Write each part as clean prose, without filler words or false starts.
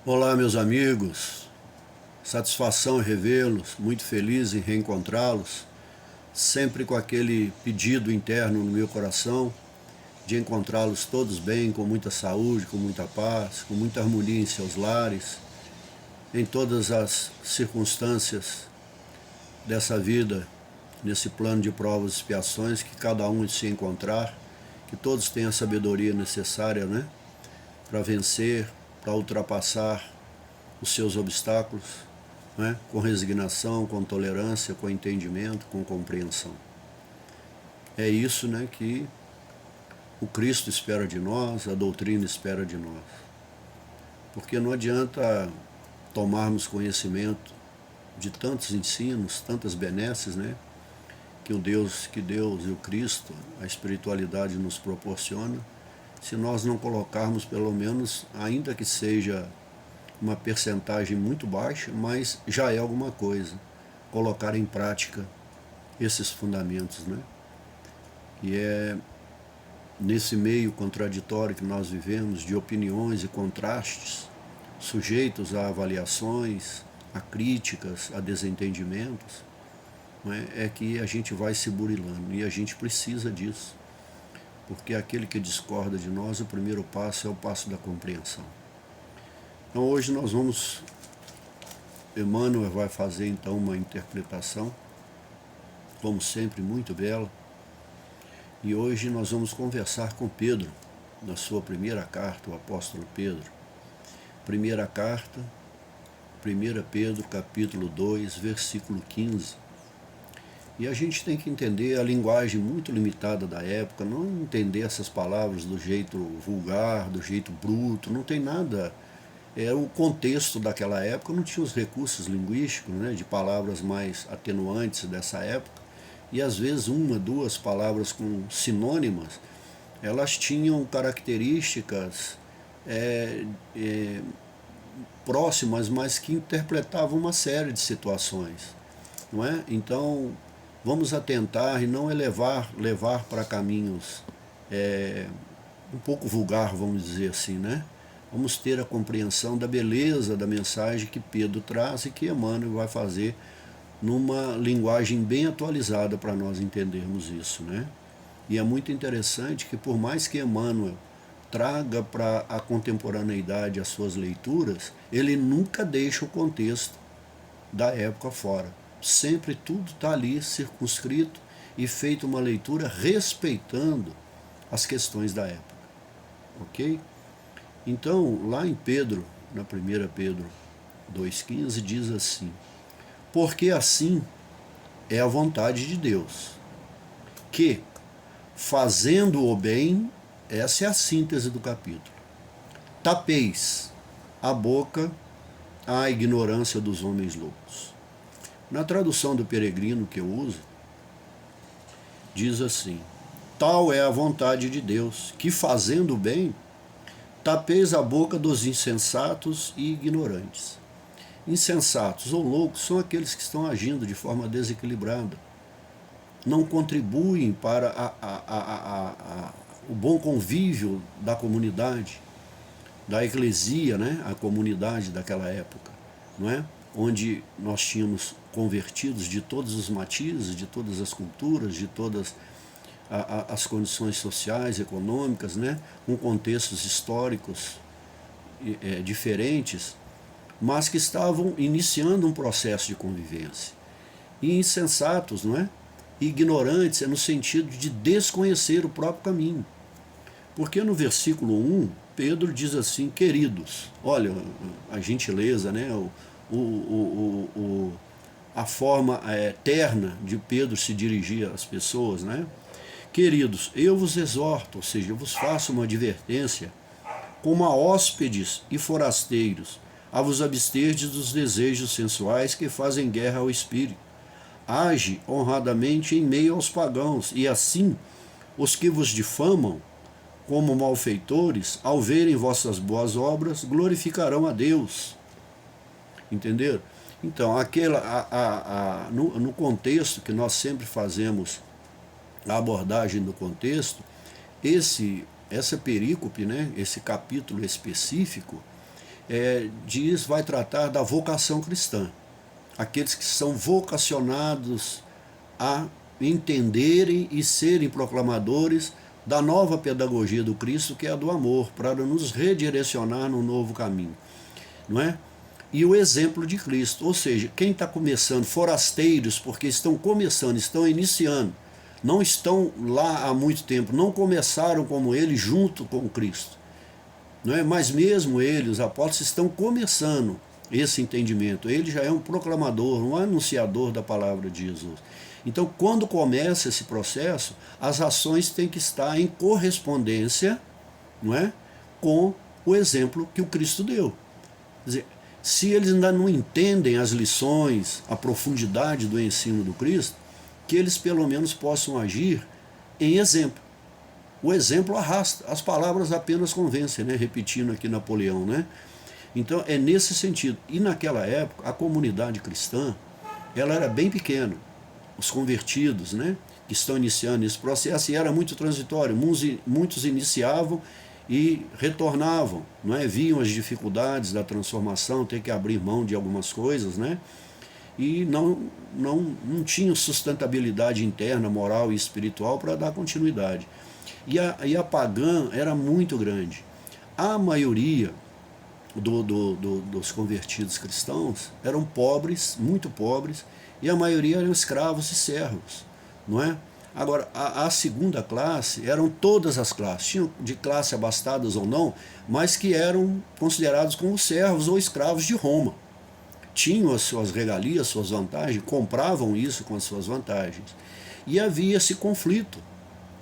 Olá, meus amigos, satisfação em revê-los, muito feliz em reencontrá-los, sempre com aquele pedido interno no meu coração de encontrá-los todos bem, com muita saúde, com muita paz, com muita harmonia em seus lares, em todas as circunstâncias dessa vida, nesse plano de provas e expiações, que cada um se encontrar, que todos tenham a sabedoria necessária, né, para vencer, para ultrapassar os seus obstáculos, né, com resignação, com tolerância, com entendimento, com compreensão. É isso, né, que o Cristo espera de nós, a doutrina espera de nós. Porque não adianta tomarmos conhecimento de tantos ensinos, tantas benesses, né, que Deus e o Cristo, a espiritualidade nos proporciona, se nós não colocarmos pelo menos, ainda que seja uma percentagem muito baixa, mas já é alguma coisa, colocar em prática esses fundamentos, né? E é nesse meio contraditório que nós vivemos, de opiniões e contrastes, sujeitos a avaliações, a críticas, a desentendimentos, né, é que a gente vai se burilando, e a gente precisa disso, porque aquele que discorda de nós, o primeiro passo é o passo da compreensão. Então hoje nós vamos, Emmanuel vai fazer então uma interpretação, como sempre, muito bela, e hoje nós vamos conversar com Pedro, na sua primeira carta, o apóstolo Pedro. Primeira carta, 1 Pedro, capítulo 2, versículo 15. E a gente tem que entender a linguagem muito limitada da época, não entender essas palavras do jeito vulgar, do jeito bruto, não tem nada. Era o contexto daquela época, não tinha os recursos linguísticos, né, de palavras mais atenuantes dessa época, e às vezes uma, duas palavras com sinônimas, elas tinham características próximas, mas que interpretavam uma série de situações, não é? Então, vamos atentar e não levar para caminhos um pouco vulgar, vamos dizer assim, né? Vamos ter a compreensão da beleza da mensagem que Pedro traz e que Emmanuel vai fazer numa linguagem bem atualizada para nós entendermos isso, né? E é muito interessante que, por mais que Emmanuel traga para a contemporaneidade as suas leituras, ele nunca deixa o contexto da época fora. Sempre tudo está ali circunscrito e feito uma leitura respeitando as questões da época. Ok? Então, lá em Pedro, na 1 Pedro 2,15, diz assim: porque assim é a vontade de Deus, que, fazendo o bem, essa é a síntese do capítulo, tapeis a boca à ignorância dos homens loucos. Na tradução do Peregrino que eu uso, diz assim: tal é a vontade de Deus, que, fazendo o bem, tapeis a boca dos insensatos e ignorantes. Insensatos ou loucos são aqueles que estão agindo de forma desequilibrada, não contribuem para o bom convívio da comunidade, da eclesia, né? A comunidade daquela época, não é? Onde nós tínhamos convertidos de todos os matizes, de todas as culturas, de todas as condições sociais, econômicas, né? Com contextos históricos diferentes, mas que estavam iniciando um processo de convivência. E insensatos, não é? Ignorantes é no sentido de desconhecer o próprio caminho. Porque no versículo 1, Pedro diz assim: queridos, olha a gentileza, né? A forma terna de Pedro se dirigir às pessoas, né? Queridos, eu vos exorto, ou seja, eu vos faço uma advertência, como a hóspedes e forasteiros, a vos absterdes dos desejos sensuais que fazem guerra ao espírito. Age honradamente em meio aos pagãos, e assim os que vos difamam como malfeitores, ao verem vossas boas obras, glorificarão a Deus. Entenderam? Então, no contexto que nós sempre fazemos a abordagem do contexto, essa perícope, né, esse capítulo específico, vai tratar da vocação cristã. Aqueles que são vocacionados a entenderem e serem proclamadores da nova pedagogia do Cristo, que é a do amor, para nos redirecionar num novo caminho, não é? E o exemplo de Cristo, ou seja, quem está começando, forasteiros, porque estão começando, estão iniciando, não estão lá há muito tempo, não começaram como ele junto com Cristo, não é? Mas mesmo ele, os apóstolos, estão começando esse entendimento. Ele já é um proclamador, um anunciador da palavra de Jesus. Então, quando começa esse processo, as ações têm que estar em correspondência, não é, com o exemplo que o Cristo deu. Quer dizer, se eles ainda não entendem as lições, a profundidade do ensino do Cristo, que eles pelo menos possam agir em exemplo. O exemplo arrasta, as palavras apenas convencem, né? Repetindo aqui Napoleão, né? Então é nesse sentido. E naquela época, a comunidade cristã, ela era bem pequena. Os convertidos, né, que estão iniciando esse processo, e era muito transitório. Muitos iniciavam e retornavam, não é? Viam as dificuldades da transformação, ter que abrir mão de algumas coisas, né? E não tinham sustentabilidade interna, moral e espiritual para dar continuidade. E a pagã era muito grande. A maioria dos convertidos cristãos eram pobres, muito pobres, e a maioria eram escravos e servos, não é? Agora, a segunda classe eram todas as classes, tinham de classe abastadas ou não, mas que eram considerados como servos ou escravos de Roma. Tinham as suas regalias, suas vantagens, compravam isso com as suas vantagens. E havia esse conflito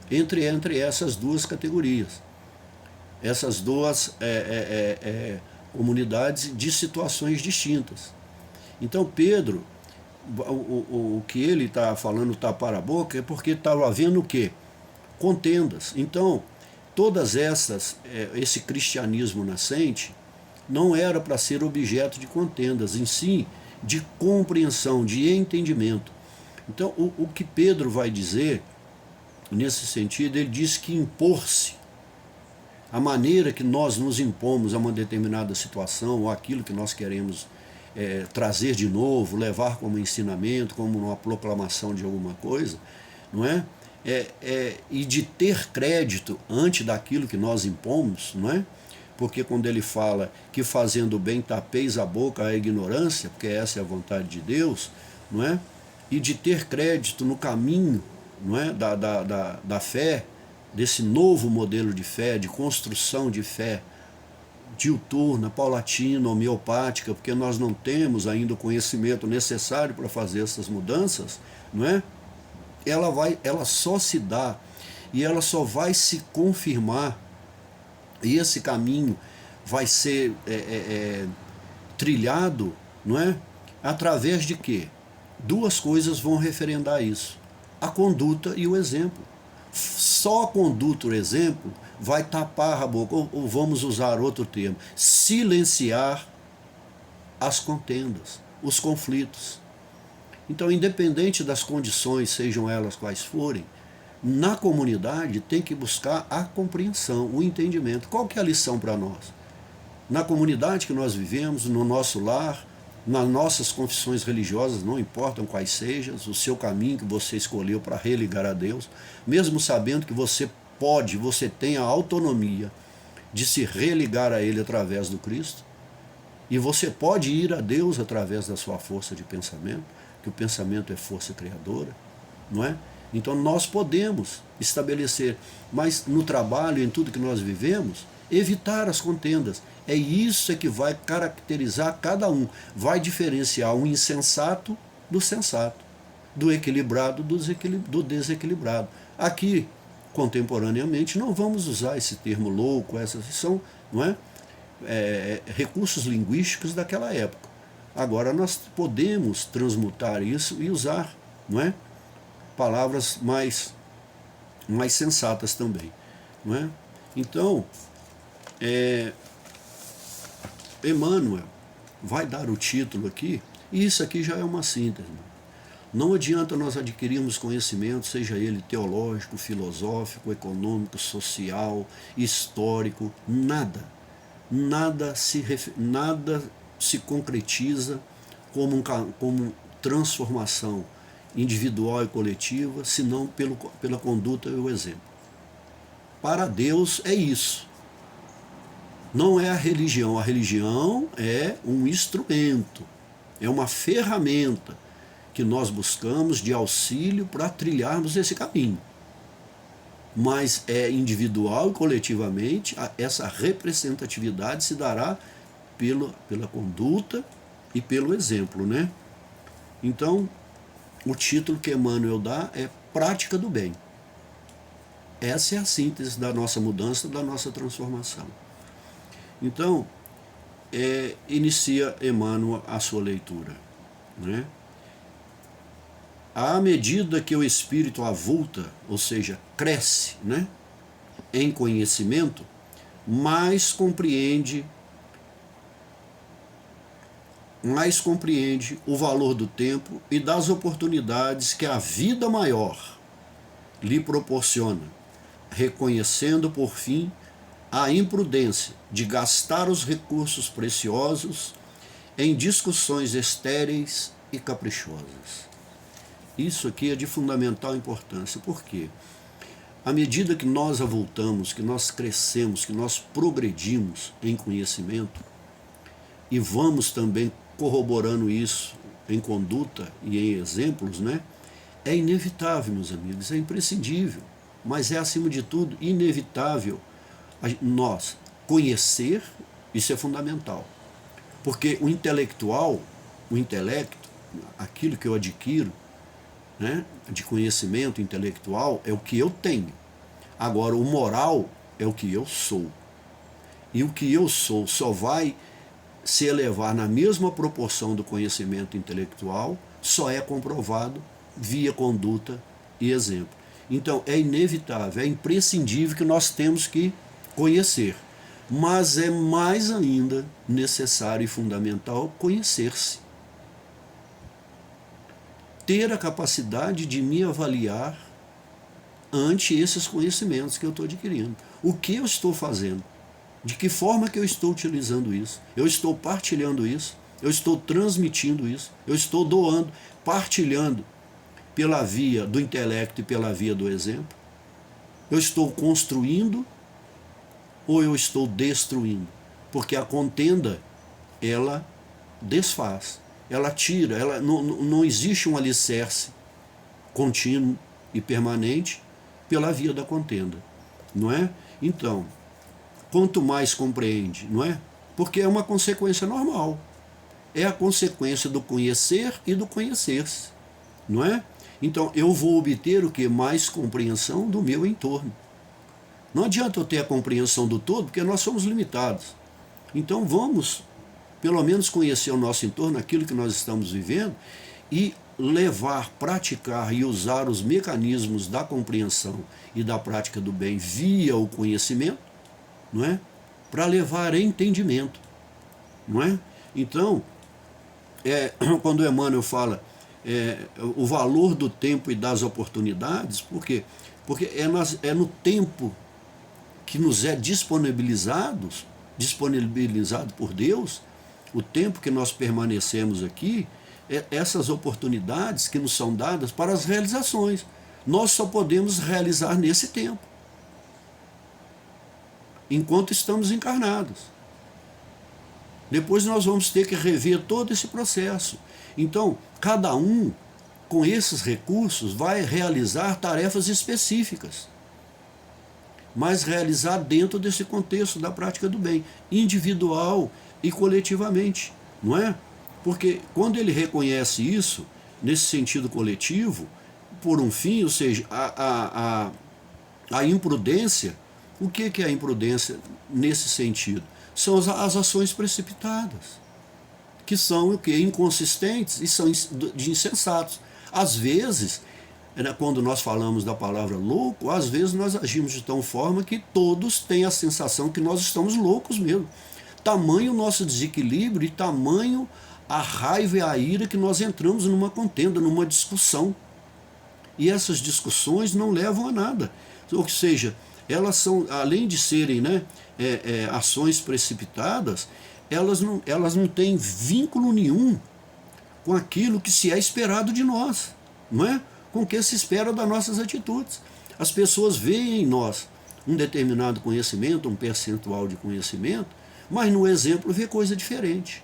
entre essas duas categorias, essas duas comunidades de situações distintas. Então Pedro, o que ele está falando tapar a boca é porque estava havendo o quê? Contendas. Então, todas esse cristianismo nascente não era para ser objeto de contendas, em si, de compreensão, de entendimento. Então, o que Pedro vai dizer, nesse sentido, ele diz que impor-se, a maneira que nós nos impomos a uma determinada situação, ou aquilo que nós queremos trazer de novo, levar como ensinamento, como uma proclamação de alguma coisa, não é? E de ter crédito ante daquilo que nós impomos, não é? Porque quando ele fala que fazendo o bem tapeis a boca à ignorância, porque essa é a vontade de Deus, não é? E de ter crédito no caminho, não é? da fé, desse novo modelo de fé, de construção de fé, diuturna, paulatina, homeopática, porque nós não temos ainda o conhecimento necessário para fazer essas mudanças, não é? Ela só se dá e ela só vai se confirmar, e esse caminho vai ser trilhado, não é? Através de quê? Duas coisas vão referendar isso: a conduta e o exemplo. Só a conduta e o exemplo vai tapar a boca, ou vamos usar outro termo, silenciar as contendas, os conflitos. Então, independente das condições, sejam elas quais forem, na comunidade tem que buscar a compreensão, o entendimento. Qual que é a lição para nós? Na comunidade que nós vivemos, no nosso lar, nas nossas confissões religiosas, não importam quais sejam, o seu caminho que você escolheu para religar a Deus, mesmo sabendo que você tem a autonomia de se religar a Ele através do Cristo, e você pode ir a Deus através da sua força de pensamento, que o pensamento é força criadora, não é? Então nós podemos estabelecer, mas no trabalho, em tudo que nós vivemos, evitar as contendas. É isso que vai caracterizar cada um, vai diferenciar o insensato do sensato, do equilibrado do desequilibrado. Aqui, contemporaneamente, não vamos usar esse termo louco, essas são, não é? Recursos linguísticos daquela época. Agora nós podemos transmutar isso e usar, não é? Palavras mais sensatas também, não é? Então, Emmanuel vai dar o título aqui, e isso aqui já é uma síntese. Não adianta nós adquirirmos conhecimento, seja ele teológico, filosófico, econômico, social, histórico, nada. nada se concretiza como transformação individual e coletiva, senão pela conduta e o exemplo. Para Deus é isso. Não é a religião. A religião é um instrumento, é uma ferramenta que nós buscamos de auxílio para trilharmos esse caminho. Mas é individual e coletivamente, essa representatividade se dará pela conduta e pelo exemplo, né? Então, o título que Emmanuel dá é Prática do Bem. Essa é a síntese da nossa mudança, da nossa transformação. Então, inicia Emmanuel a sua leitura, né? À medida que o espírito avulta, ou seja, cresce, né, em conhecimento, mais compreende o valor do tempo e das oportunidades que a vida maior lhe proporciona, reconhecendo, por fim, a imprudência de gastar os recursos preciosos em discussões estéreis e caprichosas. Isso aqui é de fundamental importância. Por quê? À medida que nós avultamos, que nós crescemos, que nós progredimos em conhecimento, e vamos também corroborando isso em conduta e em exemplos, né? É inevitável, meus amigos, é imprescindível, mas é, acima de tudo, inevitável nós conhecer, isso é fundamental. Porque o intelecto, aquilo que eu adquiro, né, de conhecimento intelectual, é o que eu tenho. Agora, o moral é o que eu sou. E o que eu sou só vai se elevar na mesma proporção do conhecimento intelectual, só é comprovado via conduta e exemplo. Então, é inevitável, é imprescindível que nós temos que conhecer. Mas é mais ainda necessário e fundamental conhecer-se. Ter a capacidade de me avaliar ante esses conhecimentos que eu estou adquirindo. O que eu estou fazendo? De que forma que eu estou utilizando isso? Eu estou partilhando isso? Eu estou transmitindo isso? Eu estou doando, partilhando pela via do intelecto e pela via do exemplo? Eu estou construindo ou eu estou destruindo? Porque a contenda, ela desfaz. Ela tira, não existe um alicerce contínuo e permanente pela via da contenda, não é? Então, quanto mais compreende, não é? Porque é uma consequência normal, é a consequência do conhecer e do conhecer-se, não é? Então, eu vou obter o que? Mais compreensão do meu entorno. Não adianta eu ter a compreensão do todo, porque nós somos limitados. Então, vamos pelo menos conhecer o nosso entorno, aquilo que nós estamos vivendo, e levar, praticar e usar os mecanismos da compreensão e da prática do bem via o conhecimento, não é? Para levar a entendimento, não é? Então, quando Emmanuel fala o valor do tempo e das oportunidades, por quê? Porque é no tempo que nos é disponibilizado por Deus, o tempo que nós permanecemos aqui, essas oportunidades que nos são dadas para as realizações. Nós só podemos realizar nesse tempo, enquanto estamos encarnados. Depois nós vamos ter que rever todo esse processo. Então, cada um, com esses recursos, vai realizar tarefas específicas, mas realizar dentro desse contexto da prática do bem, individual e coletivamente, não é? Porque quando ele reconhece isso, nesse sentido coletivo, por um fim, ou seja, a imprudência, o que é a imprudência nesse sentido? São as ações precipitadas, que são o quê? Inconsistentes e são de insensatos. Às vezes, quando nós falamos da palavra louco, às vezes nós agimos de tal forma que todos têm a sensação que nós estamos loucos mesmo. Tamanho o nosso desequilíbrio e tamanho a raiva e a ira que nós entramos numa contenda, numa discussão. E essas discussões não levam a nada. Ou seja, elas são, além de serem, né, ações precipitadas, elas não têm vínculo nenhum com aquilo que se é esperado de nós, não é? Com o que se espera das nossas atitudes. As pessoas veem em nós um determinado conhecimento, um percentual de conhecimento, mas no exemplo vê coisa diferente,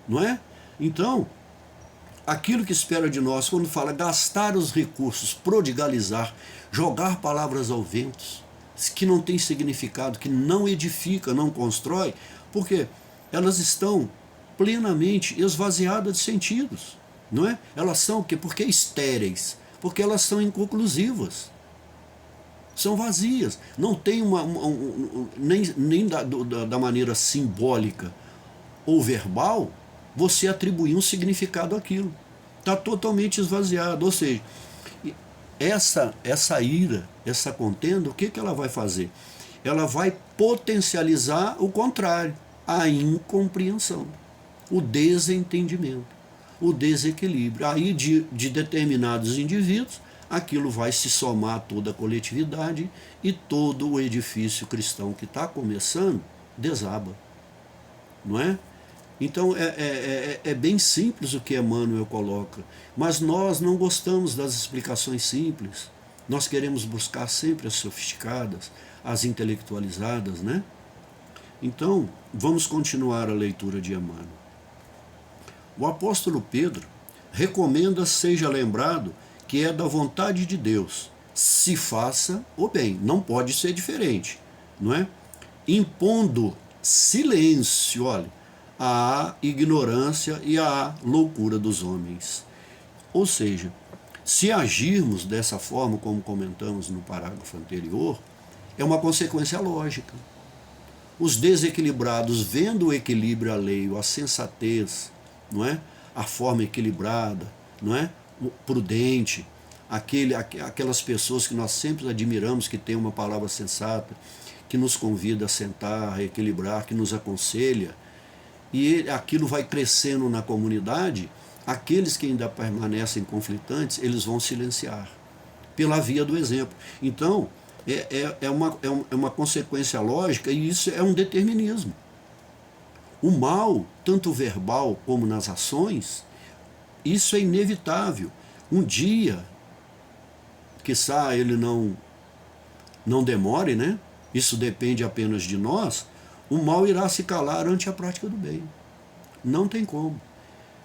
não é? Então, aquilo que espera de nós, quando fala gastar os recursos, prodigalizar, jogar palavras ao vento, que não tem significado, que não edifica, não constrói, porque elas estão plenamente esvaziadas de sentidos, não é? Elas são o quê? Porque estéreis, porque elas são inconclusivas, são vazias, não tem nem da maneira simbólica ou verbal, você atribuir um significado àquilo. Está totalmente esvaziado. Ou seja, essa ira, essa contenda, o que ela vai fazer? Ela vai potencializar o contrário, a incompreensão, o desentendimento, o desequilíbrio. Aí de determinados indivíduos, aquilo vai se somar a toda a coletividade e todo o edifício cristão que está começando desaba, não é? Então é bem simples o que Emmanuel coloca, mas nós não gostamos das explicações simples, nós queremos buscar sempre as sofisticadas, as intelectualizadas, né? Então, vamos continuar a leitura de Emmanuel. O apóstolo Pedro recomenda seja lembrado que é da vontade de Deus, se faça o bem, não pode ser diferente, não é? Impondo silêncio, olha, à ignorância e à loucura dos homens. Ou seja, se agirmos dessa forma, como comentamos no parágrafo anterior, é uma consequência lógica. Os desequilibrados, vendo o equilíbrio alheio, a sensatez, não é? A forma equilibrada, não é? Prudente, aquelas pessoas que nós sempre admiramos, que têm uma palavra sensata, que nos convida a sentar, a equilibrar, que nos aconselha, e aquilo vai crescendo na comunidade, aqueles que ainda permanecem conflitantes, eles vão silenciar, pela via do exemplo. Então, é uma consequência lógica, e isso é um determinismo. O mal, tanto verbal como nas ações, isso é inevitável. Um dia, quiçá ele não demore, né? Isso depende apenas de nós, o mal irá se calar ante a prática do bem. Não tem como.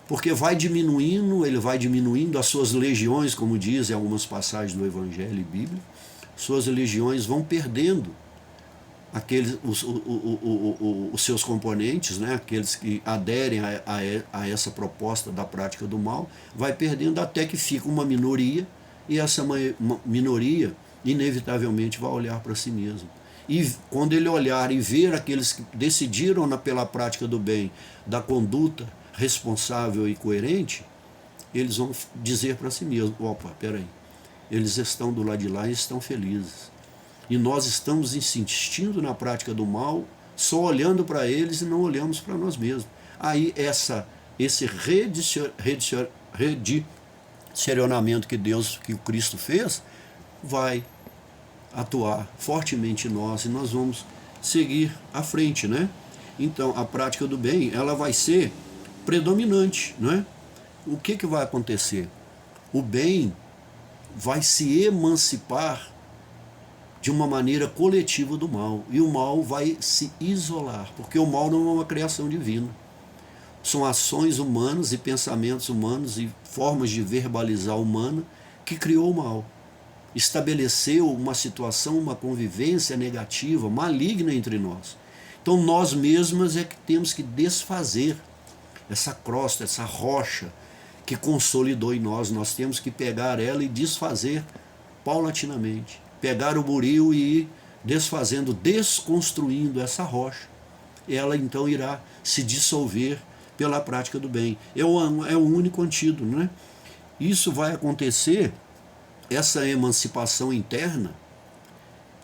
Porque vai diminuindo, ele vai diminuindo as suas legiões, como dizem algumas passagens do Evangelho e Bíblia, suas legiões vão perdendo os seus componentes, né, aqueles que aderem a essa proposta da prática do mal, vai perdendo até que fica uma minoria, e essa minoria inevitavelmente vai olhar para si mesmo. E quando ele olhar e ver aqueles que decidiram pela prática do bem, da conduta responsável e coerente, eles vão dizer para si mesmo: opa, peraí, eles estão do lado de lá e estão felizes. E nós estamos insistindo na prática do mal, só olhando para eles e não olhamos para nós mesmos. Aí esse redicionamento que o Cristo fez, vai atuar fortemente em nós e nós vamos seguir à frente, né? Então, a prática do bem, ela vai ser predominante, não é? O que vai acontecer? O bem vai se emancipar de uma maneira coletiva do mal, e o mal vai se isolar, porque o mal não é uma criação divina. São ações humanas e pensamentos humanos e formas de verbalizar humana que criou o mal. Estabeleceu uma situação, uma convivência negativa, maligna entre nós. Então nós mesmos é que temos que desfazer essa crosta, essa rocha que consolidou em nós. Nós temos que pegar ela e desfazer paulatinamente. Pegar o buril e ir desfazendo, desconstruindo essa rocha. Ela então irá se dissolver pela prática do bem. É o único antídoto, né? Isso vai acontecer, essa emancipação interna,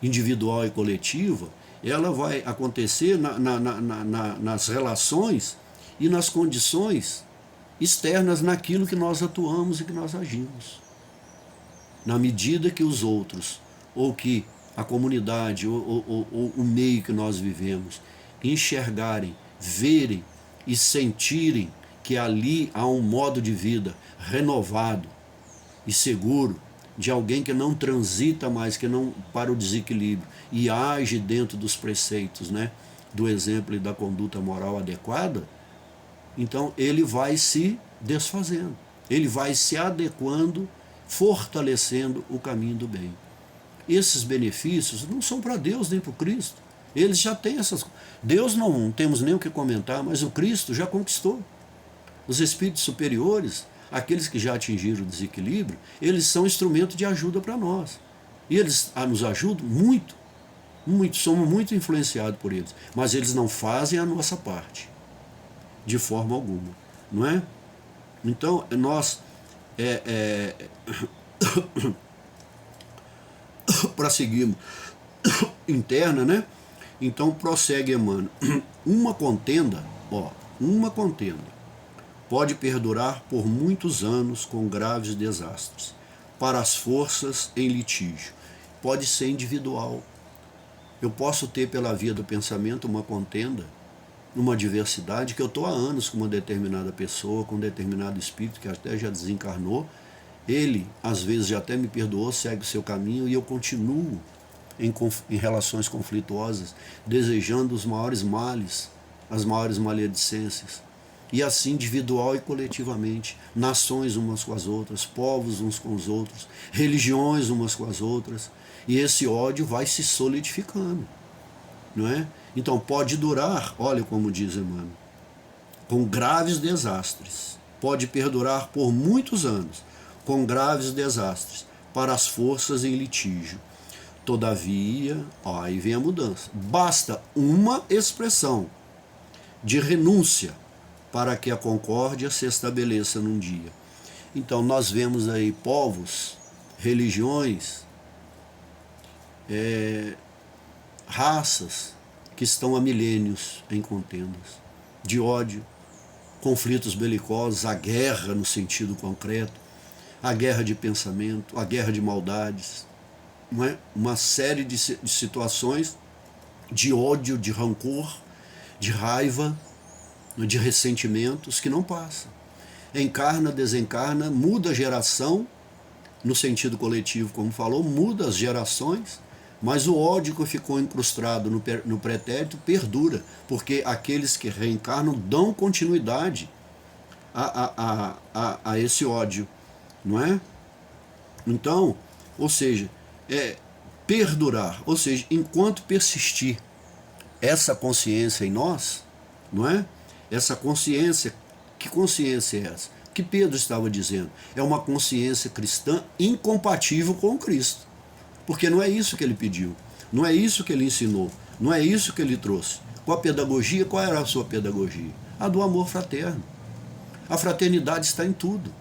individual e coletiva, ela vai acontecer nas relações e nas condições externas, naquilo que nós atuamos e que nós agimos. Na medida que os outros, ou que a comunidade, o meio que nós vivemos, enxergarem, verem e sentirem que ali há um modo de vida renovado e seguro, de alguém que não transita mais, que não para o desequilíbrio e age dentro dos preceitos, né, do exemplo e da conduta moral adequada, então ele vai se desfazendo, ele vai se adequando, fortalecendo o caminho do bem. Esses benefícios não são para Deus nem para o Cristo. Eles já têm essas coisas. Deus não temos nem o que comentar, mas o Cristo já conquistou. Os espíritos superiores, aqueles que já atingiram o desequilíbrio, eles são instrumento de ajuda para nós. E eles nos ajudam muito, muito, somos muito influenciados por eles. Mas eles não fazem a nossa parte, de forma alguma. Não é? Então, nós... para seguirmos interna, né? Então prossegue Emmanuel. Uma contenda pode perdurar por muitos anos com graves desastres para as forças em litígio. Pode ser individual. Eu posso ter pela via do pensamento uma contenda, uma adversidade, que eu estou há anos com uma determinada pessoa, com um determinado espírito que até já desencarnou. Ele, às vezes, já até me perdoou, segue o seu caminho, e eu continuo em relações conflituosas, desejando os maiores males, as maiores maledicências. E assim, individual e coletivamente, nações umas com as outras, povos uns com os outros, religiões umas com as outras, e esse ódio vai se solidificando, não é? Então pode durar, olha como diz Emmanuel, com graves desastres, pode perdurar por muitos anos, com graves desastres, para as forças em litígio. Todavia, aí vem a mudança, basta uma expressão de renúncia para que a concórdia se estabeleça num dia. Então nós vemos aí povos, religiões, raças que estão há milênios em contendas, de ódio, conflitos belicosos, a guerra no sentido concreto, a guerra de pensamento, a guerra de maldades, não é? Uma série de situações de ódio, de rancor, de raiva, de ressentimentos que não passam. Encarna, desencarna, muda a geração, no sentido coletivo, como falou, muda as gerações, mas o ódio que ficou incrustado no pretérito perdura, porque aqueles que reencarnam dão continuidade a esse ódio, não é? Então, ou seja, perdurar, ou seja, enquanto persistir essa consciência em nós, não é? Essa consciência, que consciência é essa? Que Pedro estava dizendo, é uma consciência cristã incompatível com o Cristo, porque não é isso que ele pediu, não é isso que ele ensinou, não é isso que ele trouxe. Com a pedagogia, qual era a sua pedagogia? A do amor fraterno. A fraternidade está em tudo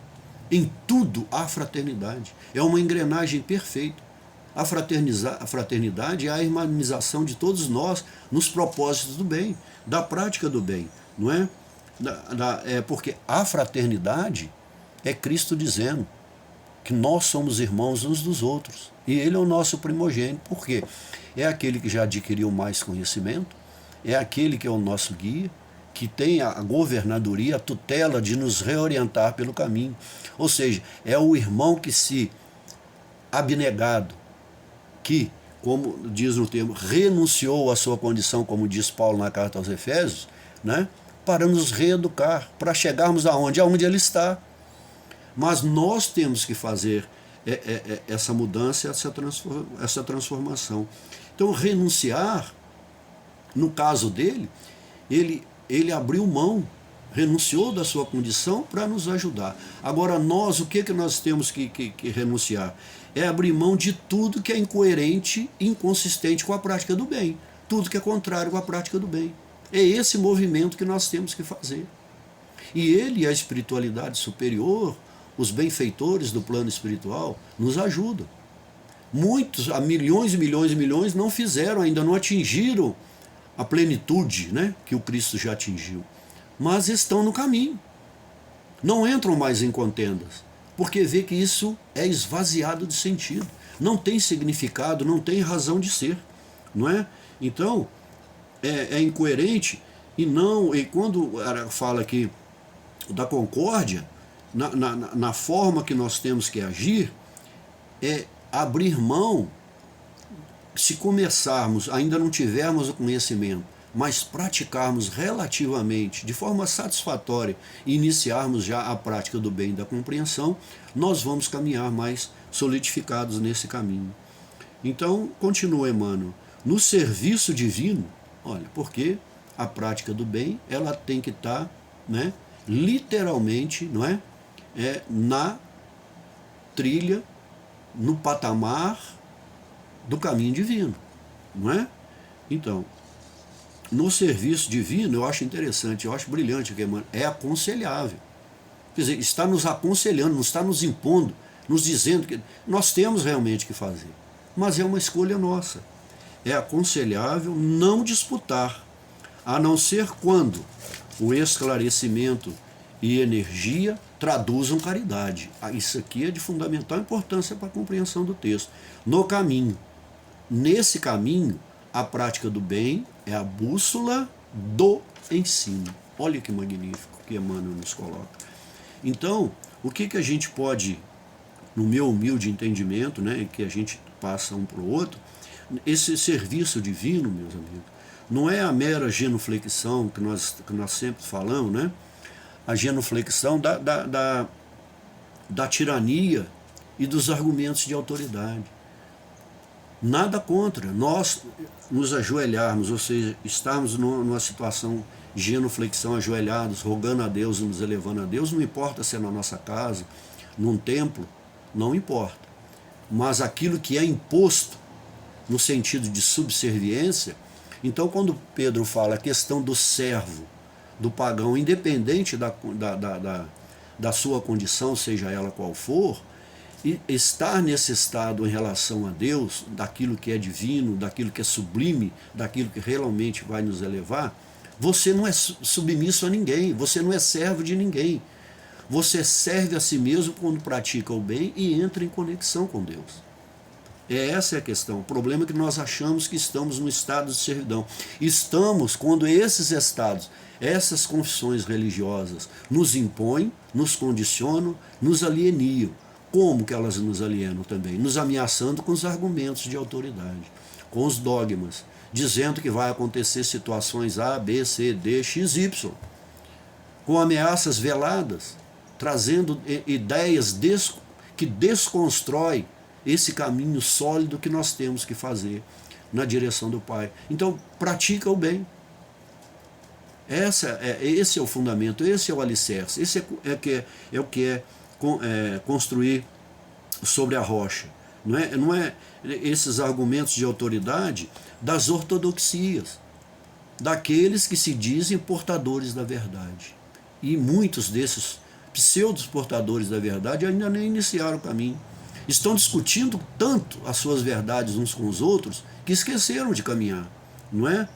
há fraternidade, é uma engrenagem perfeita. A fraternidade é a harmonização de todos nós nos propósitos do bem, da prática do bem, não é? Porque a fraternidade é Cristo dizendo que nós somos irmãos uns dos outros, e Ele é o nosso primogênito. Por quê? É aquele que já adquiriu mais conhecimento, é aquele que é o nosso guia, que tem a governadoria, a tutela de nos reorientar pelo caminho. Ou seja, é o irmão que se abnegado, que, como diz no termo, renunciou à sua condição, como diz Paulo na carta aos Efésios, né, para nos reeducar, para chegarmos aonde? Aonde ele está. Mas nós temos que fazer essa mudança, essa transformação. Então, renunciar, no caso dele, ele abriu mão, renunciou da sua condição para nos ajudar. Agora nós, o que nós temos que renunciar? É abrir mão de tudo que é incoerente e inconsistente com a prática do bem. Tudo que é contrário com a prática do bem. É esse movimento que nós temos que fazer. E ele, a espiritualidade superior, os benfeitores do plano espiritual, nos ajudam. Muitos, há milhões e milhões e milhões, não fizeram, ainda não atingiram a plenitude, né, que o Cristo já atingiu, mas estão no caminho, não entram mais em contendas, porque vê que isso é esvaziado de sentido, não tem significado, não tem razão de ser, não é? Então, é incoerente, e quando fala aqui da concórdia, na forma que nós temos que agir, é abrir mão, se começarmos, ainda não tivermos o conhecimento, mas praticarmos relativamente, de forma satisfatória, e iniciarmos já a prática do bem e da compreensão, nós vamos caminhar mais solidificados nesse caminho. Então, continua Emmanuel, no serviço divino, olha, porque a prática do bem, ela tem que estar, né, literalmente, não é, na trilha, no patamar do caminho divino, não é? Então, no serviço divino, eu acho interessante, eu acho brilhante, é aconselhável. Quer dizer, está nos aconselhando, não está nos impondo, nos dizendo que nós temos realmente que fazer. Mas é uma escolha nossa. É aconselhável não disputar, a não ser quando o esclarecimento e energia traduzam caridade. Isso aqui é de fundamental importância para a compreensão do texto. No caminho, nesse caminho, a prática do bem é a bússola do ensino. Olha que magnífico que Emmanuel nos coloca. Então, o que a gente pode, no meu humilde entendimento, né, que a gente passa um para o outro, esse serviço divino, meus amigos, não é a mera genuflexão que nós sempre falamos, né? A genuflexão da tirania e dos argumentos de autoridade. Nada contra nós nos ajoelharmos, ou seja, estarmos numa situação de genuflexão, ajoelhados, rogando a Deus, nos elevando a Deus, não importa se é na nossa casa, num templo, não importa. Mas aquilo que é imposto, no sentido de subserviência, então quando Pedro fala a questão do servo, do pagão, independente da sua condição, seja ela qual for, e estar nesse estado em relação a Deus, daquilo que é divino, daquilo que é sublime, daquilo que realmente vai nos elevar, você não é submisso a ninguém, você não é servo de ninguém. Você serve a si mesmo quando pratica o bem e entra em conexão com Deus. Essa é a questão. O problema é que nós achamos que estamos no estado de servidão. Estamos quando esses estados, essas confissões religiosas nos impõem, nos condicionam, nos alienam. Como que elas nos alienam também? Nos ameaçando com os argumentos de autoridade, com os dogmas, dizendo que vai acontecer situações A, B, C, D, X, Y, com ameaças veladas, trazendo ideias que desconstroem esse caminho sólido que nós temos que fazer na direção do Pai. Então, pratica o bem. Esse é o fundamento, esse é o alicerce, esse é o que é construir sobre a rocha. Não é esses argumentos de autoridade das ortodoxias, daqueles que se dizem portadores da verdade. E muitos desses pseudos portadores da verdade ainda nem iniciaram o caminho. Estão discutindo tanto as suas verdades uns com os outros que esqueceram de caminhar, não é?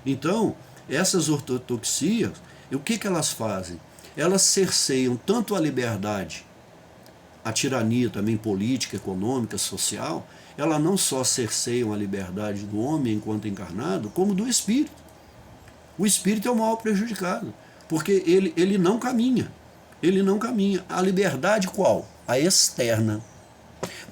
Então, essas ortodoxias, o que elas fazem? Elas cerceiam tanto a liberdade, a tirania também política, econômica, social, ela não só cerceiam a liberdade do homem enquanto encarnado, como do espírito. O espírito é o maior prejudicado, porque ele não caminha. Ele não caminha. A liberdade qual? A externa.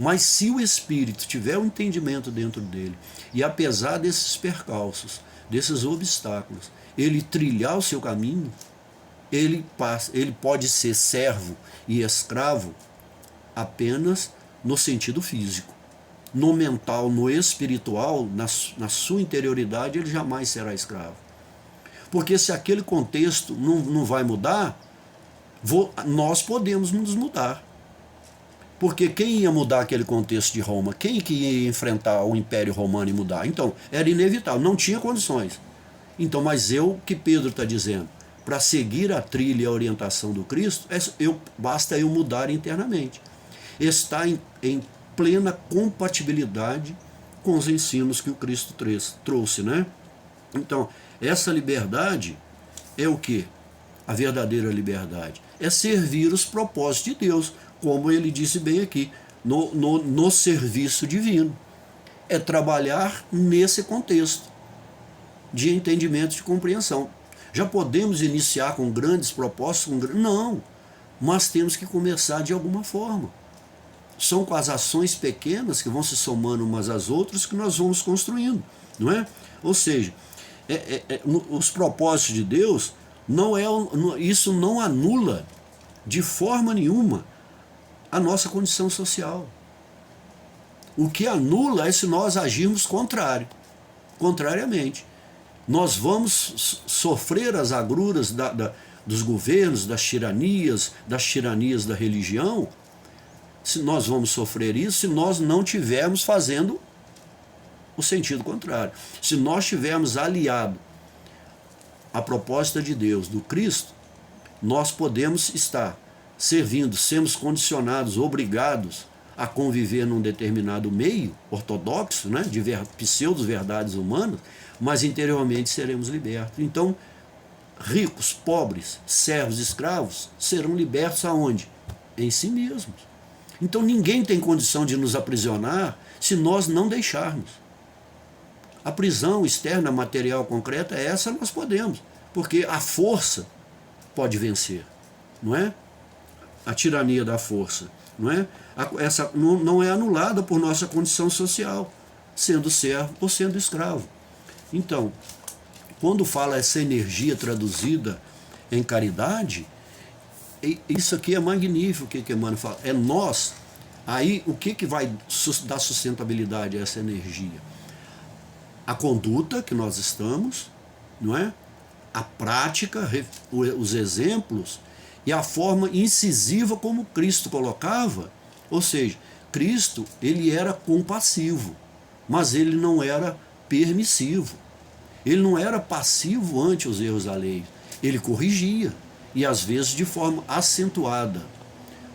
Mas se o espírito tiver um entendimento dentro dele, e apesar desses percalços, desses obstáculos, ele trilhar o seu caminho, ele pode ser servo e escravo apenas no sentido físico. No mental, no espiritual, na sua interioridade, ele jamais será escravo. Porque se aquele contexto não vai mudar, nós podemos nos mudar. Porque quem ia mudar aquele contexto de Roma? Quem que ia enfrentar o Império Romano e mudar? Então, era inevitável, não tinha condições. Então, mas que Pedro está dizendo, para seguir a trilha e a orientação do Cristo, basta eu mudar internamente. Está em plena compatibilidade com os ensinos que o Cristo trouxe, né? Então, essa liberdade é o quê? A verdadeira liberdade é servir os propósitos de Deus, como ele disse bem aqui, no serviço divino. É trabalhar nesse contexto de entendimento, de compreensão. Já podemos iniciar com grandes propósitos? Não, mas temos que começar de alguma forma. São com as ações pequenas que vão se somando umas às outras que nós vamos construindo, não é? Ou seja, os propósitos de Deus, isso não anula de forma nenhuma a nossa condição social. O que anula é se nós agirmos contrariamente. Nós vamos sofrer as agruras dos governos, das tiranias da religião. Se nós vamos sofrer isso se nós não estivermos fazendo o sentido contrário. Se nós estivermos aliados à proposta de Deus, do Cristo, nós podemos estar servindo, sermos condicionados, obrigados a conviver num determinado meio ortodoxo, né, de pseudo-verdades humanas, mas interiormente seremos libertos. Então, ricos, pobres, servos, escravos, serão libertos aonde? Em si mesmos. Então ninguém tem condição de nos aprisionar se nós não deixarmos. A prisão externa, material, concreta, essa nós podemos, porque a força pode vencer, não é? A tirania da força, não é? Essa não é anulada por nossa condição social, sendo servo ou sendo escravo. Então, quando fala essa energia traduzida em caridade, isso aqui é magnífico, o que Emmanuel fala. É nós. Aí, o que vai dar sustentabilidade a essa energia? A conduta que nós estamos, não é? A prática, os exemplos e a forma incisiva como Cristo colocava. Ou seja, Cristo, ele era compassivo, mas ele não era permissivo. Ele não era passivo ante os erros alheios. Ele corrigia, e às vezes de forma acentuada,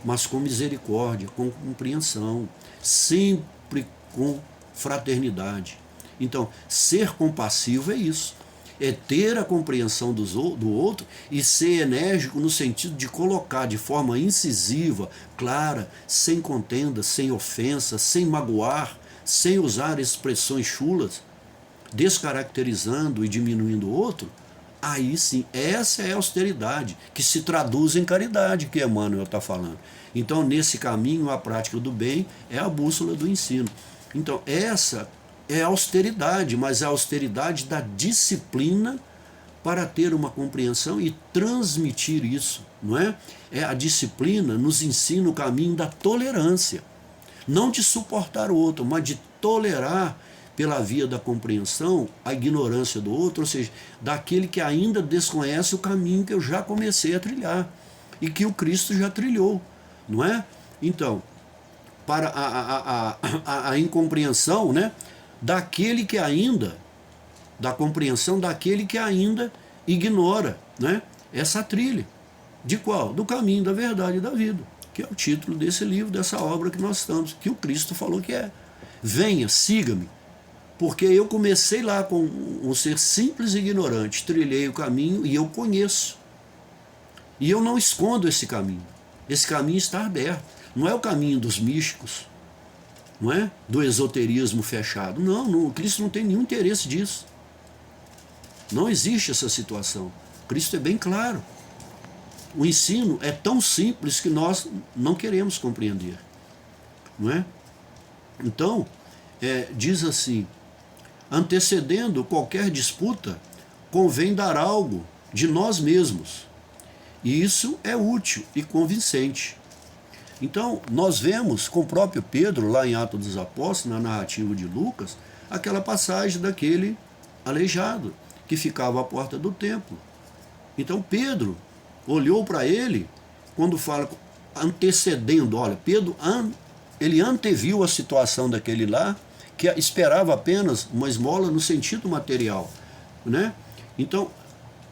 mas com misericórdia, com compreensão, sempre com fraternidade. Então, ser compassivo é isso, é ter a compreensão do outro e ser enérgico no sentido de colocar de forma incisiva, clara, sem contenda, sem ofensa, sem magoar, sem usar expressões chulas, descaracterizando e diminuindo o outro. Aí sim, essa é a austeridade, que se traduz em caridade, que Emmanuel está falando. Então, nesse caminho, a prática do bem é a bússola do ensino. Então, essa é a austeridade, mas é a austeridade da disciplina para ter uma compreensão e transmitir isso, não é? A disciplina nos ensina o caminho da tolerância, não de suportar o outro, mas de tolerar pela via da compreensão a ignorância do outro, ou seja, daquele que ainda desconhece o caminho que eu já comecei a trilhar e que o Cristo já trilhou, não é? Então, para a incompreensão, né, daquele que ainda, da compreensão daquele que ainda ignora, né, essa trilha. De qual? Do caminho da verdade e da vida, que é o título desse livro, dessa obra que nós estamos, que o Cristo falou que é. Venha, siga-me. Porque eu comecei lá com um ser simples e ignorante, trilhei o caminho e eu conheço. E eu não escondo esse caminho. Esse caminho está aberto. Não é o caminho dos místicos, não é? Do esoterismo fechado. Não, Cristo não tem nenhum interesse disso. Não existe essa situação. Cristo é bem claro. O ensino é tão simples que nós não queremos compreender, não é? Então, diz assim: antecedendo qualquer disputa, convém dar algo de nós mesmos. E isso é útil e convincente. Então, nós vemos com o próprio Pedro, lá em Atos dos Apóstolos, na narrativa de Lucas, aquela passagem daquele aleijado, que ficava à porta do templo. Então, Pedro olhou para ele, quando fala antecedendo, olha, Pedro, ele anteviu a situação daquele lá, que esperava apenas uma esmola no sentido material, né? Então,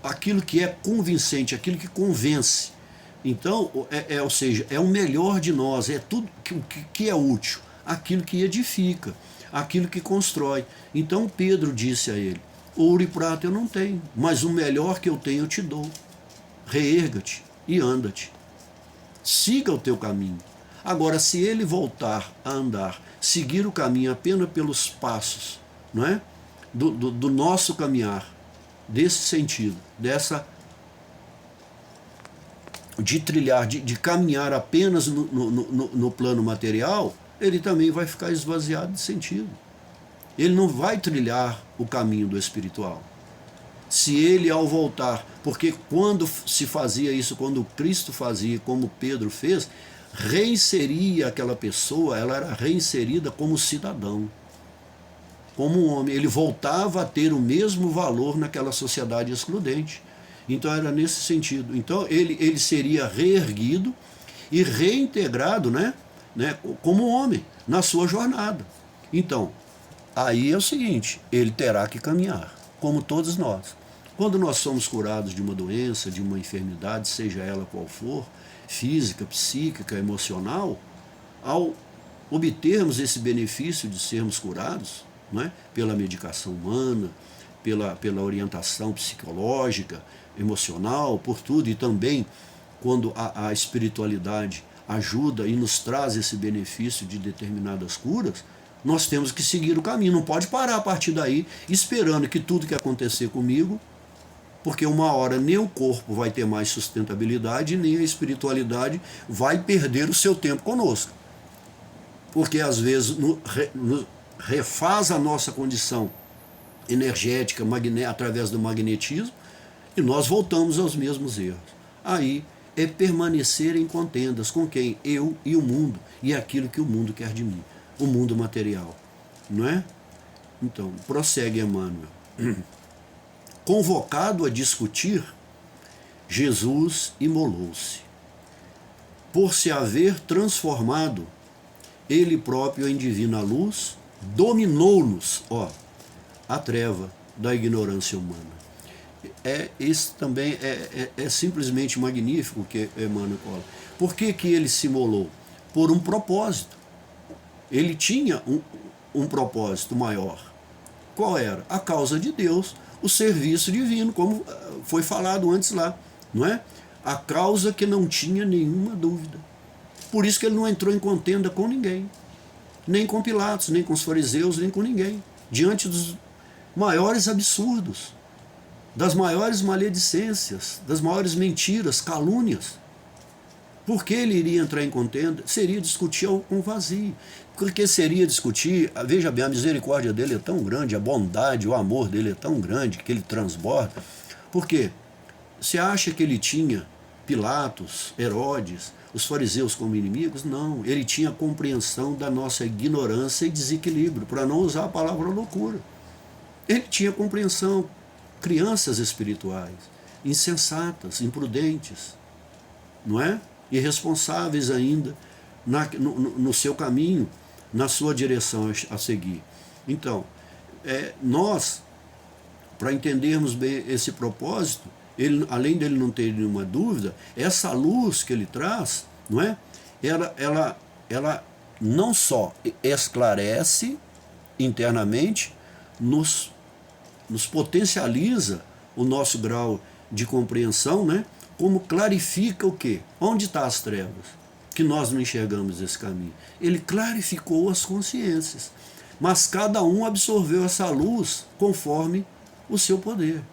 aquilo que é convincente, aquilo que convence. Então, ou seja, é o melhor de nós, é tudo que é útil, aquilo que edifica, aquilo que constrói. Então, Pedro disse a ele: ouro e prata eu não tenho, mas o melhor que eu tenho eu te dou. Reerga-te e anda-te. Siga o teu caminho. Agora, se ele voltar a andar, seguir o caminho apenas pelos passos, não é? do nosso caminhar, desse sentido, de trilhar, de caminhar apenas no plano material, ele também vai ficar esvaziado de sentido. Ele não vai trilhar o caminho do espiritual. Se ele, ao voltar, porque quando se fazia isso, quando Cristo fazia, como Pedro fez, reinseria aquela pessoa, ela era reinserida como cidadão, como um homem. Ele voltava a ter o mesmo valor naquela sociedade excludente. Então era nesse sentido. Então ele seria reerguido e reintegrado, né, como homem na sua jornada. Então, aí é o seguinte, ele terá que caminhar, como todos nós. Quando nós somos curados de uma doença, de uma enfermidade, seja ela qual for, física, psíquica, emocional, ao obtermos esse benefício de sermos curados, não é? Pela medicação humana, pela orientação psicológica, emocional, por tudo, e também quando a espiritualidade ajuda e nos traz esse benefício de determinadas curas, nós temos que seguir o caminho, não pode parar a partir daí, esperando que tudo que acontecer comigo, porque uma hora nem o corpo vai ter mais sustentabilidade, nem a espiritualidade vai perder o seu tempo conosco. Porque às vezes refaz a nossa condição energética através do magnetismo e nós voltamos aos mesmos erros. Aí é permanecer em contendas com quem? Eu e o mundo, e aquilo que o mundo quer de mim, o mundo material, não é? Então, prossegue Emmanuel. Convocado a discutir, Jesus imolou-se. Por se haver transformado, ele próprio em divina luz, dominou-nos, a treva da ignorância humana. Isso também é simplesmente magnífico o que Emmanuel fala. Por que ele se imolou? Por um propósito. Ele tinha um propósito maior. Qual era? A causa de Deus, o serviço divino, como foi falado antes lá, não é? A causa que não tinha nenhuma dúvida. Por isso que ele não entrou em contenda com ninguém, nem com Pilatos, nem com os fariseus, nem com ninguém, diante dos maiores absurdos, das maiores maledicências, das maiores mentiras, calúnias. Por que ele iria entrar em contenda? Seria discutir um vazio. Porque seria discutir, veja bem, a misericórdia dele é tão grande, a bondade, o amor dele é tão grande, que ele transborda. Por quê? Você acha que ele tinha Pilatos, Herodes, os fariseus como inimigos? Não, ele tinha compreensão da nossa ignorância e desequilíbrio, para não usar a palavra loucura. Ele tinha compreensão, crianças espirituais, insensatas, imprudentes, não é? Irresponsáveis ainda no seu caminho, na sua direção a seguir. Então, nós, para entendermos bem esse propósito, além dele não ter nenhuma dúvida, essa luz que ele traz, não é? Ela não só esclarece internamente, nos potencializa o nosso grau de compreensão, né? Como clarifica o quê? Onde estão as trevas? Que nós não enxergamos esse caminho. Ele clarificou as consciências, mas cada um absorveu essa luz conforme o seu poder,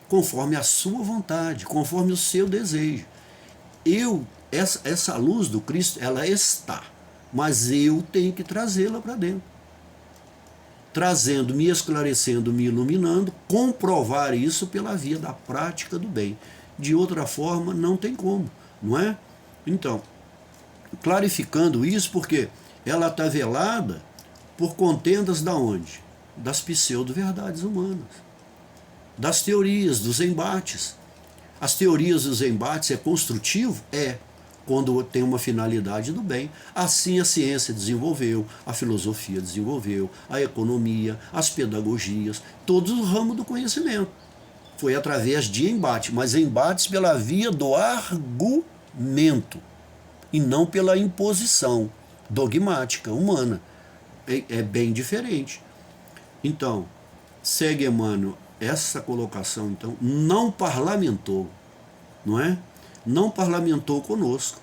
conforme a sua vontade, conforme o seu desejo. Essa luz do Cristo, ela está, mas eu tenho que trazê-la para dentro. Trazendo, me esclarecendo, me iluminando, comprovar isso pela via da prática do bem. De outra forma, não tem como, não é? Então, clarificando isso, porque ela está velada por contendas da onde? Das pseudo-verdades humanas, das teorias, dos embates. As teorias dos embates é construtivo? Quando tem uma finalidade do bem. Assim a ciência desenvolveu, a filosofia desenvolveu, a economia, as pedagogias, todos os ramos do conhecimento. Foi através de embate, mas embates pela via do argumento e não pela imposição dogmática humana. É bem diferente. Então, segue Emmanuel essa colocação, então, não parlamentou, não é? Não parlamentou conosco.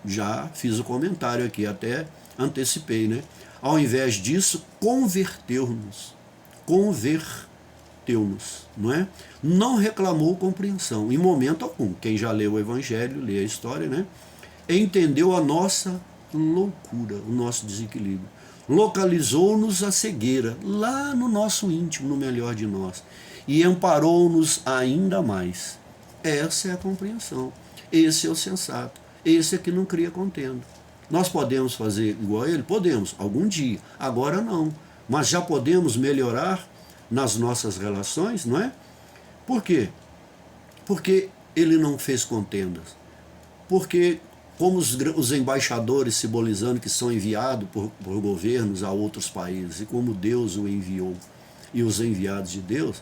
Já fiz o comentário aqui, até antecipei, né? Ao invés disso, converteu-nos, não é? Não reclamou compreensão, em momento algum. Quem já leu o Evangelho, lê a história, né? Entendeu a nossa loucura, o nosso desequilíbrio. Localizou-nos a cegueira, lá no nosso íntimo, no melhor de nós, e amparou-nos ainda mais. Essa é a compreensão, esse é o sensato, esse é que não cria contenda. Nós podemos fazer igual a ele? Podemos, algum dia, agora não. Mas já podemos melhorar nas nossas relações, não é? Por quê? Porque ele não fez contendas. Porque, como os embaixadores simbolizando que são enviados por governos a outros países, e como Deus o enviou, e os enviados de Deus,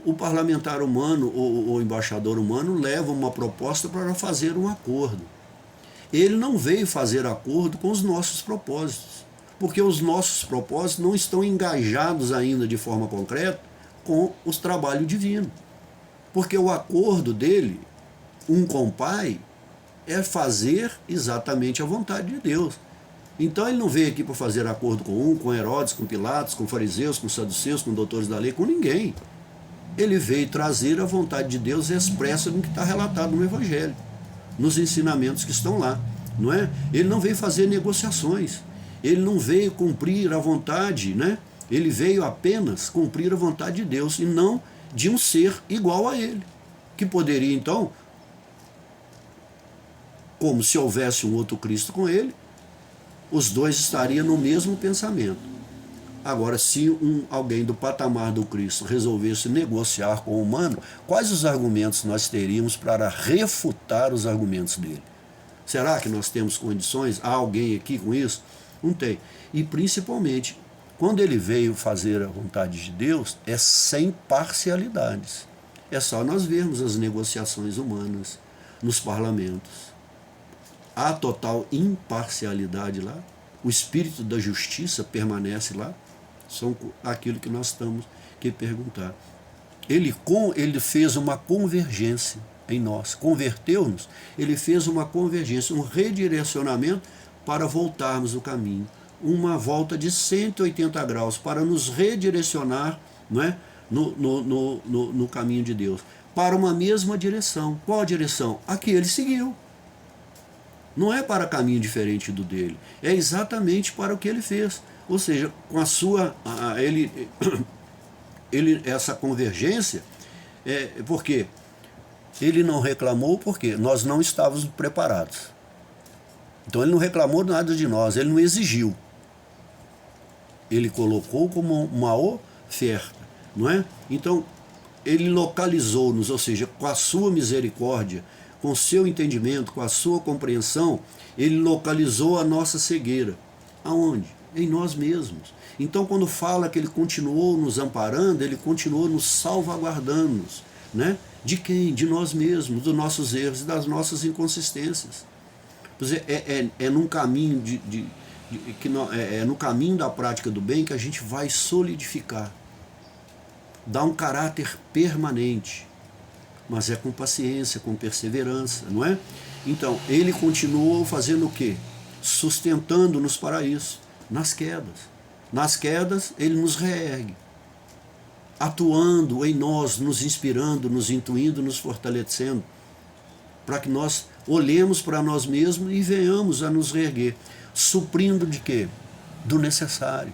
o parlamentar humano, o embaixador humano, leva uma proposta para fazer um acordo. Ele não veio fazer acordo com os nossos propósitos, porque os nossos propósitos não estão engajados ainda de forma concreta com os trabalhos divinos. Porque o acordo dele, um com o Pai, é fazer exatamente a vontade de Deus. Então ele não veio aqui para fazer acordo com Herodes, com Pilatos, com fariseus, com saduceus, com doutores da lei, com ninguém. Ele veio trazer a vontade de Deus expressa no que está relatado no Evangelho, nos ensinamentos que estão lá, não é? Ele não veio fazer negociações, ele não veio cumprir a vontade, né? Ele veio apenas cumprir a vontade de Deus e não de um ser igual a ele, que poderia então, como se houvesse um outro Cristo com ele, os dois estariam no mesmo pensamento. Agora, se alguém do patamar do Cristo resolvesse negociar com o humano, quais os argumentos nós teríamos para refutar os argumentos dele? Será que nós temos condições? Há alguém aqui com isso? Não tem. E principalmente, quando ele veio fazer a vontade de Deus, é sem parcialidades. É só nós vermos as negociações humanas nos parlamentos. Há total imparcialidade lá. O espírito da justiça permanece lá. São aquilo que nós temos que perguntar. Ele fez uma convergência em nós, converteu-nos, ele fez uma convergência, um redirecionamento para voltarmos o caminho, uma volta de 180 graus para nos redirecionar, não é? no caminho de Deus, para uma mesma direção. Qual a direção? A que ele seguiu. Não é para caminho diferente do dele, é exatamente para o que ele fez. Ou seja, com a sua, essa convergência, porque ele não reclamou porque nós não estávamos preparados. Então ele não reclamou nada de nós, ele não exigiu. Ele colocou como uma oferta, não é? Então ele localizou-nos, ou seja, com a sua misericórdia, com o seu entendimento, com a sua compreensão, ele localizou a nossa cegueira. Aonde? Em nós mesmos. Então, quando fala que ele continuou nos amparando, ele continuou nos salvaguardando, né? De quem? De nós mesmos, dos nossos erros e das nossas inconsistências. É num caminho no caminho da prática do bem que a gente vai solidificar, dá um caráter permanente, mas é com paciência, com perseverança, não é? Então, ele continuou fazendo o quê? Sustentando-nos para isso. Nas quedas. Nas quedas, ele nos reergue, atuando em nós, nos inspirando, nos intuindo, nos fortalecendo, para que nós olhemos para nós mesmos e venhamos a nos reerguer, suprindo de quê? Do necessário.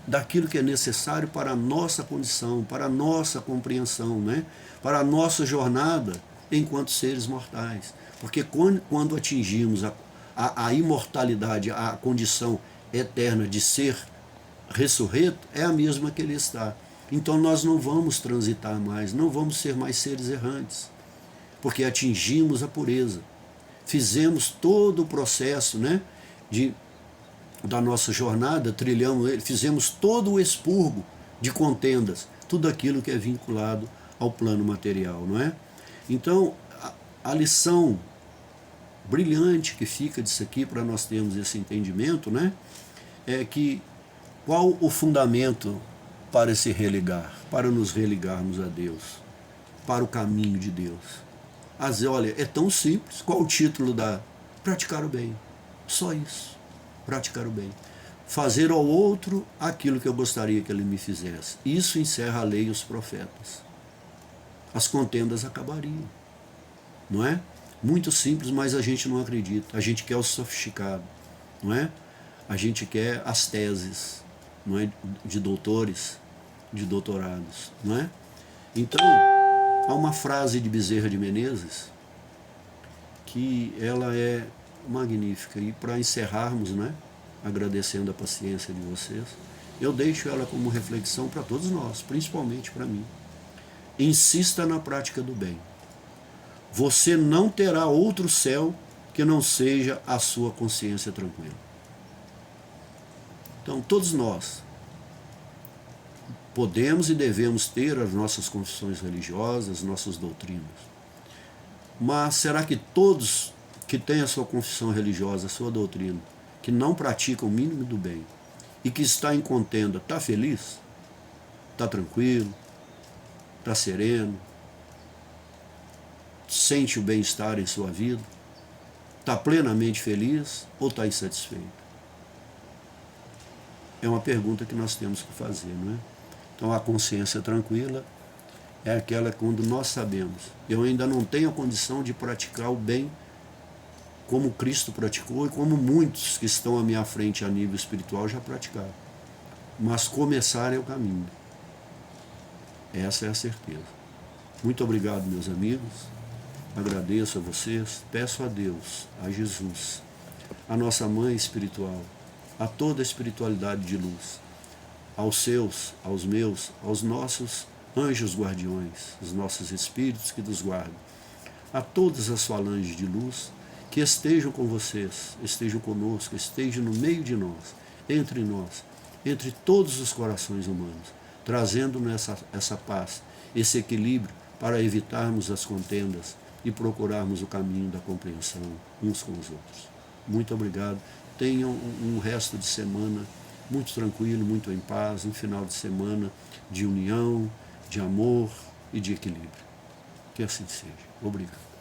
Daquilo que é necessário para a nossa condição, para a nossa compreensão, né? Para a nossa jornada enquanto seres mortais. Porque quando atingimos a imortalidade, a condição eterna de ser ressurreto, é a mesma que ele está. Então nós não vamos transitar mais, não vamos ser mais seres errantes, porque atingimos a pureza. Fizemos todo o processo, né, da nossa jornada, trilhamos ele, fizemos todo o expurgo de contendas, tudo aquilo que é vinculado ao plano material, não é? Então, a lição brilhante que fica disso aqui, para nós termos esse entendimento, né, é que qual o fundamento para se religar, para nos religarmos a Deus, para o caminho de Deus? Às vezes, olha, é tão simples. Qual o título da... Praticar o bem. Só isso. Praticar o bem. Fazer ao outro aquilo que eu gostaria que ele me fizesse. Isso encerra a lei e os profetas. As contendas acabariam. Não é? Muito simples, mas a gente não acredita. A gente quer o sofisticado. Não é? A gente quer as teses, não é? De doutores, de doutorados. Não é? Então, há uma frase de Bezerra de Menezes que ela é magnífica. E para encerrarmos, né, agradecendo a paciência de vocês, eu deixo ela como reflexão para todos nós, principalmente para mim. Insista na prática do bem. Você não terá outro céu que não seja a sua consciência tranquila. Então, todos nós podemos e devemos ter as nossas confissões religiosas, nossas doutrinas. Mas será que todos que têm a sua confissão religiosa, a sua doutrina, que não praticam o mínimo do bem e que está em contenda, está feliz? Está tranquilo? Está sereno? Sente o bem-estar em sua vida? Está plenamente feliz ou está insatisfeito? É uma pergunta que nós temos que fazer, não é? Então a consciência tranquila é aquela quando nós sabemos, eu ainda não tenho a condição de praticar o bem como Cristo praticou e como muitos que estão à minha frente a nível espiritual já praticaram. Mas começar é o caminho. Essa é a certeza. Muito obrigado, meus amigos. Agradeço a vocês. Peço a Deus, a Jesus, a nossa mãe espiritual, a toda a espiritualidade de luz, aos seus, aos meus, aos nossos anjos guardiões, os nossos espíritos que nos guardam, a todas as falanges de luz que estejam com vocês, estejam conosco, estejam no meio de nós, entre todos os corações humanos, trazendo-nos essa paz, esse equilíbrio para evitarmos as contendas e procurarmos o caminho da compreensão uns com os outros. Muito obrigado. Tenham um resto de semana muito tranquilo, muito em paz, um final de semana de união, de amor e de equilíbrio. Que assim seja. Obrigado.